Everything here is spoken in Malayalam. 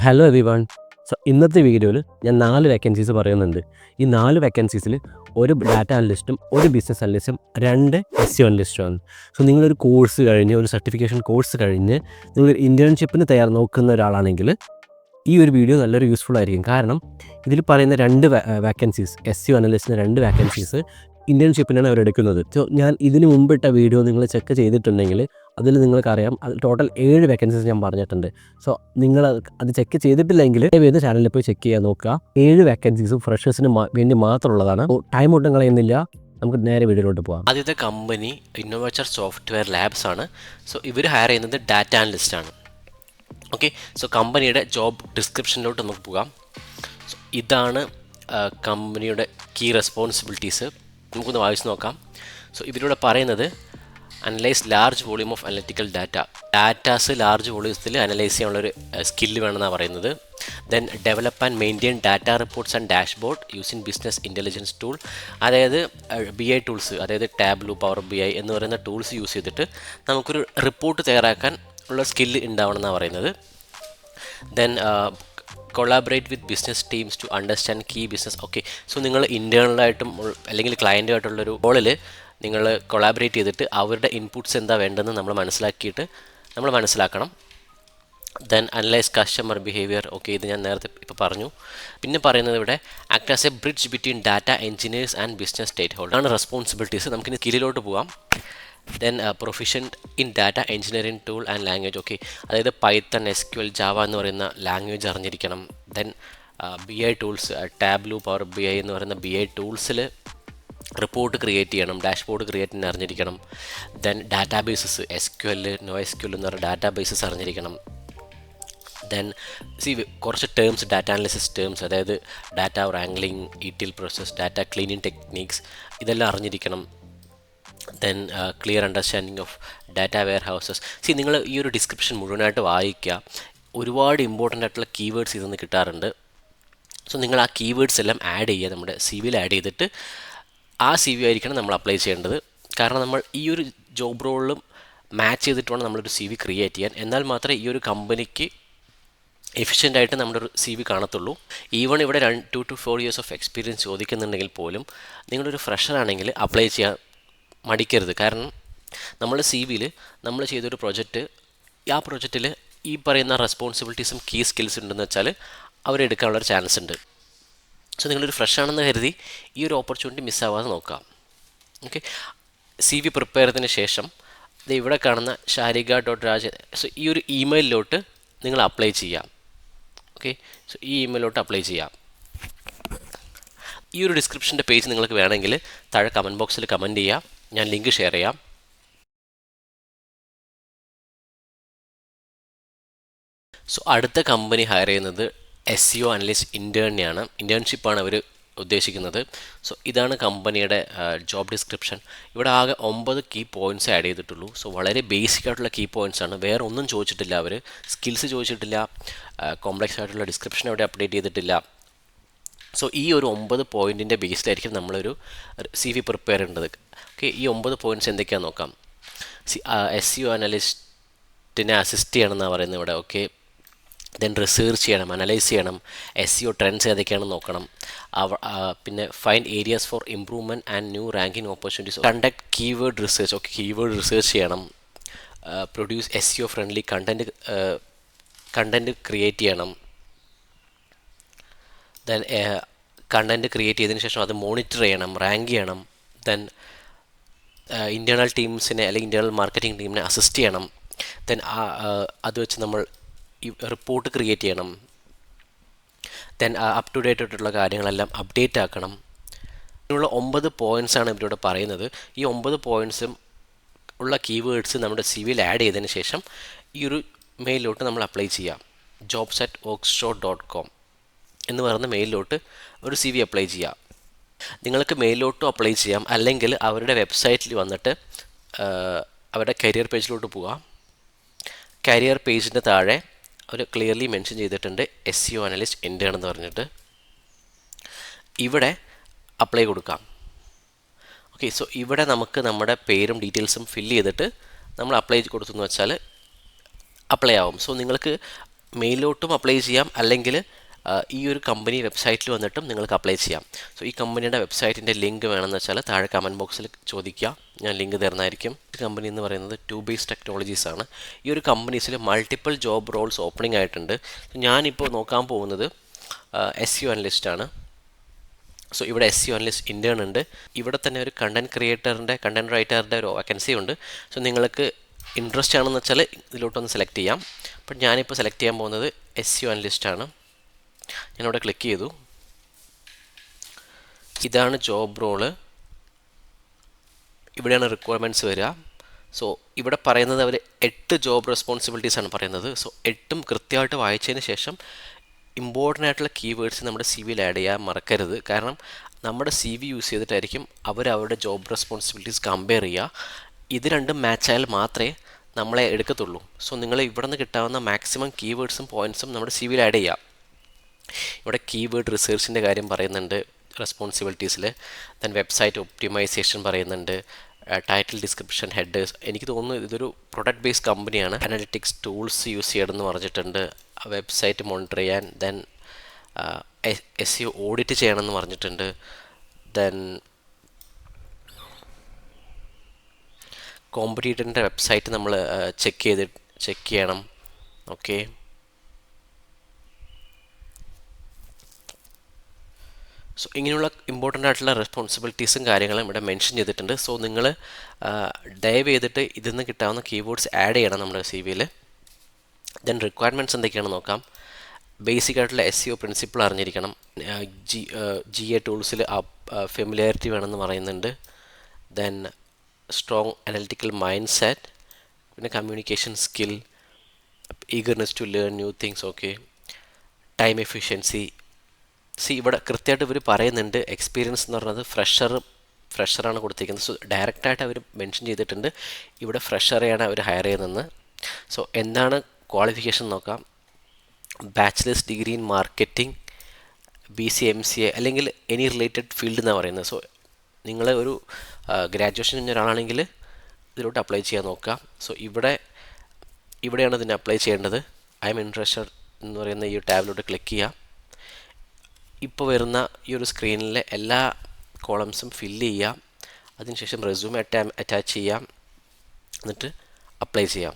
Hello everyone. സോ ഇന്നത്തെ വീഡിയോയിൽ ഞാൻ 4 വേക്കൻസീസ് പറയുന്നുണ്ട്. ഈ 4 വേക്കൻസീസിൽ ഒരു ഡാറ്റ അനലിസ്റ്റും, ഒരു ബിസിനസ് അനലിസ്റ്റും, 2 എസ്ഇഒ അനലിസ്റ്റുമാണ്. സോ നിങ്ങളൊരു കോഴ്സ് കഴിഞ്ഞ്, ഒരു സർട്ടിഫിക്കേഷൻ കോഴ്സ് കഴിഞ്ഞ് നിങ്ങളൊരു ഇൻറ്റേൺഷിപ്പിന് നോക്കുന്ന ഒരാളാണെങ്കിൽ ഈ ഒരു വീഡിയോ നല്ലൊരു യൂസ്ഫുൾ ആയിരിക്കും. കാരണം ഇതിൽ പറയുന്ന 2 വേക്കൻസീസ്, എസ്ഇഒ അനലിസ്റ്റിന് 2 വേക്കൻസീസ് ഇൻറ്റേൺഷിപ്പിനാണ് അവരെടുക്കുന്നത്. സോ ഞാൻ ഇതിന് മുമ്പിട്ട വീഡിയോ നിങ്ങൾ ചെക്ക് ചെയ്തിട്ടുണ്ടെങ്കിൽ അതിൽ നിങ്ങൾക്കറിയാം, അത് ടോട്ടൽ 7 വേക്കൻസീസ് ഞാൻ പറഞ്ഞിട്ടുണ്ട്. സോ നിങ്ങൾ അത് ചെക്ക് ചെയ്തിട്ടില്ലെങ്കിൽ ദയവേത് ചാനലിൽ പോയി ചെക്ക് ചെയ്യാൻ നോക്കുക. 7 വേക്കൻസീസും ഫ്രഷേഴ്സിന് വേണ്ടി മാത്രമുള്ളതാണ്. ടൈം ഒട്ടും കളയുന്നില്ല, നമുക്ക് നേരെ വീഡിയോയിലോട്ട് പോകാം. ആദ്യത്തെ കമ്പനി ഇന്നോവേറ്റർ സോഫ്റ്റ്വെയർ ലാബ്സ് ആണ്. സോ ഇവർ ഹയർ ചെയ്യുന്നത് ഡാറ്റ അനലിസ്റ്റ് ആണ്. ഓക്കെ, സോ കമ്പനിയുടെ ജോബ് ഡിസ്ക്രിപ്ഷനിലോട്ട് നമുക്ക് പോകാം. സോ ഇതാണ് കമ്പനിയുടെ കീ റെസ്പോൺസിബിലിറ്റീസ്. നമുക്കൊന്ന് വായിച്ച് നോക്കാം. സോ ഇവരിവിടെ പറയുന്നത് analyse large volume of analytical datas large വോളിയൂംസിൽ അനലൈസ് ചെയ്യാനുള്ളൊരു സ്കില്ല് വേണമെന്നാണ് പറയുന്നത്. Then develop and maintain data reports and dashboard using business intelligence tool. അതായത് BI ടൂൾസ്, അതായത് ടാബ്ലൂ, പവർ BI എന്ന് പറയുന്ന ടൂൾസ് യൂസ് ചെയ്തിട്ട് നമുക്കൊരു റിപ്പോർട്ട് തയ്യാറാക്കാൻ ഉള്ള സ്കില്ല് ഉണ്ടാവണമെന്നാണ് പറയുന്നത്. Then collaborate with business teams to understand key business. Okay, so നിങ്ങൾ ഇൻറ്റേർണലായിട്ടും അല്ലെങ്കിൽ ക്ലയൻറ്റുമായിട്ടുള്ളൊരു റോളിൽ നിങ്ങൾ കൊളാബറേറ്റ് ചെയ്തിട്ട് അവരുടെ ഇൻപുട്സ് എന്താ വേണ്ടതെന്ന് നമ്മൾ മനസ്സിലാക്കണം. Then analyse customer behaviour. Okay, ഇത് ഞാൻ നേരത്തെ ഇപ്പോൾ പറഞ്ഞു. പിന്നെ പറയുന്നത് ഇവിടെ act as a bridge between data engineers and business stakeholder ആണ് റെസ്പോൺസിബിലിറ്റീസ്. നമുക്കിനി സ്കില്ലിലോട്ട് പോകാം. Then proficient in data engineering tool and language. Okay, അതായത് പൈത്തൺ, SQL, ജാവ എന്ന് പറയുന്ന ലാംഗ്വേജ് അറിഞ്ഞിരിക്കണം. Then BI tools, Tableau, power BI എന്ന് പറയുന്ന BI ടൂൾസിൽ റിപ്പോർട്ട് ക്രിയേറ്റ് ചെയ്യണം, ഡാഷ്ബോർഡ് ക്രിയേറ്റ് ചെയ്യാൻ അറിഞ്ഞിരിക്കണം. ദെൻ ഡാറ്റാബേസസ്, SQL, NoSQL എന്ന് പറയുന്ന ഡാറ്റാബേസസ് അറിഞ്ഞിരിക്കണം. ദെൻ കുറച്ച് ടേംസ്, ഡാറ്റ അനാലിസിസ് ടേംസ്, അതായത് data wrangling, ETL process, data cleaning techniques, ഇതെല്ലാം അറിഞ്ഞിരിക്കണം. Then clear understanding of data warehouses. നിങ്ങൾ ഈ ഒരു ഡിസ്ക്രിപ്ഷൻ മുഴുവനായിട്ട് വായിക്കുക. ഒരുപാട് ഇമ്പോർട്ടൻ്റ് ആയിട്ടുള്ള കീവേഡ്സ് ഇതിൽ നിന്ന് കിട്ടാറുണ്ട്. സോ നിങ്ങൾ ആ കീവേഡ്സ് എല്ലാം ആഡ് ചെയ്യുക, നമ്മുടെ CV ആഡ് ചെയ്തിട്ട് ആ CV ആയിരിക്കണം നമ്മൾ അപ്ലൈ ചെയ്യേണ്ടത്. കാരണം നമ്മൾ ഈ ഒരു ജോബ് റോളിലും മാച്ച് ചെയ്തിട്ട് വേണം നമ്മളൊരു CV ക്രിയേറ്റ് ചെയ്യാൻ. എന്നാൽ മാത്രമേ ഈ ഒരു കമ്പനിക്ക് എഫിഷ്യൻ്റായിട്ട് നമ്മുടെ ഒരു CV കാണത്തുള്ളൂ. ഈവൺ ഇവിടെ 2 to 4 years ഓഫ് എക്സ്പീരിയൻസ് ചോദിക്കുന്നുണ്ടെങ്കിൽ പോലും നിങ്ങളൊരു ഫ്രഷർ ആണെങ്കിൽ അപ്ലൈ ചെയ്യാൻ മടിക്കരുത്. കാരണം നമ്മൾ CVയിൽ നമ്മൾ ചെയ്തൊരു പ്രൊജക്റ്റ്, ആ പ്രൊജക്റ്റിൽ ഈ പറയുന്ന റെസ്പോൺസിബിലിറ്റീസും കീ സ്കിൽസ് ഉണ്ടെന്ന് വെച്ചാൽ അവരെടുക്കാനുള്ളൊരു ചാൻസ് ഉണ്ട്. സോ നിങ്ങളൊരു ഫ്രഷ് ആണെന്ന് കരുതി ഈ ഒരു ഓപ്പർച്യൂണിറ്റി മിസ്സാവാതെ നോക്കാം. ഓക്കെ, CV പ്രിപ്പയർ ചെയ്തതിന് ശേഷം ഇത് ഇവിടെ കാണുന്ന shariga.raj, സോ ഈ ഒരു ഇമെയിലിലോട്ട് നിങ്ങൾ അപ്ലൈ ചെയ്യാം. ഓക്കെ, സോ ഈ ഇമെയിലോട്ട് അപ്ലൈ ചെയ്യാം. ഈ ഒരു ഡിസ്ക്രിപ്ഷൻ്റെ പേജ് നിങ്ങൾക്ക് വേണമെങ്കിൽ താഴെ കമൻറ്റ് ബോക്സിൽ കമൻറ്റ് ചെയ്യാം, ഞാൻ ലിങ്ക് ഷെയർ ചെയ്യാം. സോ അടുത്ത കമ്പനി ഹയർ ചെയ്യുന്നത് SEO അനലിസ്റ്റ് ഇൻറ്റേൺഷിപ്പാണ് അവർ ഉദ്ദേശിക്കുന്നത്. സോ ഇതാണ് കമ്പനിയുടെ ജോബ് ഡിസ്ക്രിപ്ഷൻ. ഇവിടെ ആകെ 9 കീ പോയിൻറ്റ്സ് ആഡ് ചെയ്തിട്ടുള്ളൂ. സോ വളരെ ബേസിക് ആയിട്ടുള്ള കീ പോയിൻറ്റ്സ് ആണ്. വേറെ ഒന്നും ചോദിച്ചിട്ടില്ല, അവർ സ്കിൽസ് ചോദിച്ചിട്ടില്ല, കോംപ്ലക്സ് ആയിട്ടുള്ള ഡിസ്ക്രിപ്ഷൻ അവിടെ അപ്ഡേറ്റ് ചെയ്തിട്ടില്ല. സോ ഈ ഒരു 9 പോയിൻറ്റിൻ്റെ ബേസിലായിരിക്കും നമ്മളൊരു CV പ്രിപ്പയർ ചെയ്യേണ്ടത്. ഓക്കെ, ഈ 9 പോയിൻറ്റ്സ് എന്തൊക്കെയാണെന്ന് നോക്കാം. SEO അനലിസ്റ്റിനെ അസിസ്റ്റ് ചെയ്യണമെന്നാണ് പറയുന്നത് ഇവിടെ. ഓക്കെ, ദെൻ റിസർച്ച് ചെയ്യണം, അനലൈസ് ചെയ്യണം, SEO ട്രെൻഡ്സ് ഏതൊക്കെയാണെന്ന് നോക്കണം. പിന്നെ find areas for improvement and new ranking opportunities, conduct keyword research. Okay, keyword research ചെയ്യണം. Produce SEO friendly content create ചെയ്യണം. ദെൻ കണ്ടൻറ്റ് ക്രിയേറ്റ് ചെയ്തതിന് ശേഷം അത് മോണിറ്റർ ചെയ്യണം, റാങ്ക് ചെയ്യണം. ദെൻ ഇൻറ്റേർണൽ ടീംസിനെ അല്ലെങ്കിൽ ഇൻറ്റേർണൽ മാർക്കറ്റിംഗ് ടീമിനെ അസിസ്റ്റ് ചെയ്യണം. ദെൻ അത് വെച്ച് നമ്മൾ ഈ റിപ്പോർട്ട് ക്രിയേറ്റ് ചെയ്യണം. ദെൻ അപ് ടു ഡേറ്റ് ആയിട്ടുള്ള കാര്യങ്ങളെല്ലാം അപ്ഡേറ്റ് ആക്കണം. ഇതിനുള്ള 9 പോയിൻറ്റ്സാണ് ഇവരോട് പറയുന്നത്. ഈ 9 പോയിൻറ്റ്സും ഉള്ള കീവേഡ്സ് നമ്മുടെ CVയിൽ ആഡ് ചെയ്തതിന് ശേഷം ഈ ഒരു മെയിലിലോട്ട് നമ്മൾ അപ്ലൈ ചെയ്യാം. jobs@workshop.com എന്ന് പറയുന്ന മെയിലിലോട്ട് ഒരു CV അപ്ലൈ ചെയ്യാം. നിങ്ങൾക്ക് മെയിലിലോട്ടും അപ്ലൈ ചെയ്യാം, അല്ലെങ്കിൽ അവരുടെ വെബ്സൈറ്റിൽ വന്നിട്ട് അവരുടെ കരിയർ പേജിലോട്ട് പോകാം. കരിയർ പേജിൻ്റെ താഴെ അവർ ക്ലിയർലി മെൻഷൻ ചെയ്തിട്ടുണ്ട് SEO അനലിസ്റ്റ് ഇൻറ്റേൺ എന്ന് പറഞ്ഞിട്ട്. ഇവിടെ അപ്ലൈ കൊടുക്കാം. ഓക്കെ, സോ ഇവിടെ നമുക്ക് നമ്മുടെ പേരും ഡീറ്റെയിൽസും ഫില്ല് ചെയ്തിട്ട് നമ്മൾ അപ്ലൈ കൊടുത്തെന്ന് വെച്ചാൽ അപ്ലൈ ആവും. സോ നിങ്ങൾക്ക് മെയിലോട്ടും അപ്ലൈ ചെയ്യാം, അല്ലെങ്കിൽ ഈ ഒരു കമ്പനി വെബ്സൈറ്റിൽ വന്നിട്ടും നിങ്ങൾക്ക് അപ്ലൈ ചെയ്യാം. സോ ഈ കമ്പനിയുടെ വെബ്സൈറ്റിൻ്റെ ലിങ്ക് വേണമെന്ന് വെച്ചാൽ താഴെ കമൻറ്റ് ബോക്സിൽ ചോദിക്കുക, ഞാൻ ലിങ്ക് തരുന്നതായിരിക്കും. ഈ കമ്പനി എന്ന് പറയുന്നത് 2Base ടെക്നോളജീസ് ആണ്. ഈ ഒരു കമ്പനീസിൽ മൾട്ടിപ്പിൾ ജോബ് റോൾസ് ഓപ്പണിംഗ് ആയിട്ടുണ്ട്. ഞാനിപ്പോൾ നോക്കാൻ പോകുന്നത് SEO അനലിസ്റ്റ് ആണ്. സോ ഇവിടെ SEO അനലിസ്റ്റ് ഇൻറ്റേൺ ഉണ്ട്. ഇവിടെ തന്നെ ഒരു കണ്ടൻറ് റൈറ്ററിൻ്റെ ഒരു വേക്കൻസി ഉണ്ട്. സോ നിങ്ങൾക്ക് ഇൻട്രസ്റ്റ് ആണെന്ന് വെച്ചാൽ ഇതിലോട്ടൊന്ന് സെലക്ട് ചെയ്യാം. അപ്പം ഞാനിപ്പോൾ സെലക്ട് ചെയ്യാൻ പോകുന്നത് SEO അനലിസ്റ്റ് ആണ്. ഞാനിവിടെ ക്ലിക്ക് ചെയ്തു. ഇതാണ് ജോബ് റോള്. ഇവിടെയാണ് റിക്വയർമെൻറ്റ്സ് വരിക. സോ ഇവിടെ പറയുന്നത് അവർ 8 ജോബ് റെസ്പോൺസിബിലിറ്റീസ് ആണ് പറയുന്നത്. സോ 8ഉം കൃത്യമായിട്ട് വായിച്ചതിന് ശേഷം ഇമ്പോർട്ടൻ്റ് ആയിട്ടുള്ള കീവേഡ്സ് നമ്മുടെ CVയിൽ ആഡ് ചെയ്യാൻ മറക്കരുത്. കാരണം നമ്മുടെ CV യൂസ് ചെയ്തിട്ടായിരിക്കും അവരുടെ ജോബ് റെസ്പോൺസിബിലിറ്റീസ് കമ്പയർ ചെയ്യുക. ഇത് രണ്ടും മാച്ച് ആയാൽ മാത്രമേ നമ്മളെ എടുക്കത്തുള്ളൂ. സോ നിങ്ങൾ ഇവിടെ നിന്ന് കിട്ടാവുന്ന മാക്സിമം കീവേഡ്സും പോയിൻറ്റ്സും നമ്മുടെ CVയിൽ ആഡ് ചെയ്യാം. ഇവിടെ കീവേഡ് റിസർച്ചിൻ്റെ കാര്യം പറയുന്നുണ്ട് റെസ്പോൺസിബിലിറ്റീസിൽ. ദെൻ വെബ്സൈറ്റ് ഒപ്റ്റിമൈസേഷൻ പറയുന്നുണ്ട്, ടൈറ്റിൽ, ഡിസ്ക്രിപ്ഷൻ, ഹെഡേഴ്സ്. എനിക്ക് തോന്നുന്നു ഇതൊരു പ്രൊഡക്റ്റ് ബേസ്ഡ് കമ്പനിയാണ്. അനലിറ്റിക്സ് ടൂൾസ് യൂസ് ചെയ്യണമെന്ന് പറഞ്ഞിട്ടുണ്ട്, വെബ്സൈറ്റ് മോണിറ്റർ ചെയ്യാൻ. ദെൻ SEO ഓഡിറ്റ് ചെയ്യണമെന്ന് പറഞ്ഞിട്ടുണ്ട്. ദെൻ കോമ്പറ്റീറ്ററിൻ്റെ വെബ്സൈറ്റ് നമ്മൾ ചെക്ക് ചെയ്യണം. ഓക്കെ, സോ ഇങ്ങനെയുള്ള ഇമ്പോർട്ടൻ്റ് ആയിട്ടുള്ള റെസ്പോൺസിബിലിറ്റീസും കാര്യങ്ങളും ഇവിടെ മെൻഷൻ ചെയ്തിട്ടുണ്ട്. സോ നിങ്ങൾ ദയവ് ചെയ്തിട്ട് ഇതിൽ നിന്ന് കിട്ടാവുന്ന കീവേഡ്സ് ആഡ് ചെയ്യണം നമ്മുടെ CVയിൽ. ദെൻ റിക്വയർമെൻറ്റ്സ് എന്തൊക്കെയാണെന്ന് നോക്കാം. ബേസിക് ആയിട്ടുള്ള SEO പ്രിൻസിപ്പിൾ അറിഞ്ഞിരിക്കണം. GA ടൂൾസിൽ ഫെമിലിയാരിറ്റി വേണമെന്ന് പറയുന്നുണ്ട്. Then strong analytical mindset, പിന്നെ communication skill, eagerness to learn new things. Okay, time efficiency. ഇവിടെ കൃത്യമായിട്ട് ഇവർ പറയുന്നുണ്ട് എക്സ്പീരിയൻസ് എന്ന് പറഞ്ഞത് ഫ്രഷറാണ് കൊടുത്തിരിക്കുന്നത്. സോ ഡയറക്റ്റായിട്ട് അവർ മെൻഷൻ ചെയ്തിട്ടുണ്ട് ഇവിടെ ഫ്രഷറെയാണ് അവർ ഹയർ ചെയ്യുന്നതെന്ന്. സോ എന്താണ് ക്വാളിഫിക്കേഷൻ നോക്കാം. Bachelors degree in marketing, BCA MCA അല്ലെങ്കിൽ എനി റിലേറ്റഡ് ഫീൽഡ് എന്നാണ് പറയുന്നത്. സോ നിങ്ങൾ ഒരു ഗ്രാജുവേഷൻ കഴിഞ്ഞ ഒരാളാണെങ്കിൽ ഇതിലോട്ട് അപ്ലൈ ചെയ്യാൻ നോക്കുക. സോ ഇവിടെയാണ് ഇതിന് അപ്ലൈ ചെയ്യേണ്ടത്. ഐ എം ഇൻട്രസ്റ്റഡ് എന്ന് പറയുന്ന ഈ ടാബിലോട്ട് ക്ലിക്ക് ചെയ്യുക. ഇപ്പോൾ വരുന്ന ഈ ഒരു സ്ക്രീനിലെ എല്ലാ കോളംസും ഫില്ല് ചെയ്യുക. അതിനുശേഷം റെസ്യൂമെ അറ്റാച്ച് ചെയ്യാം, എന്നിട്ട് അപ്ലൈ ചെയ്യാം.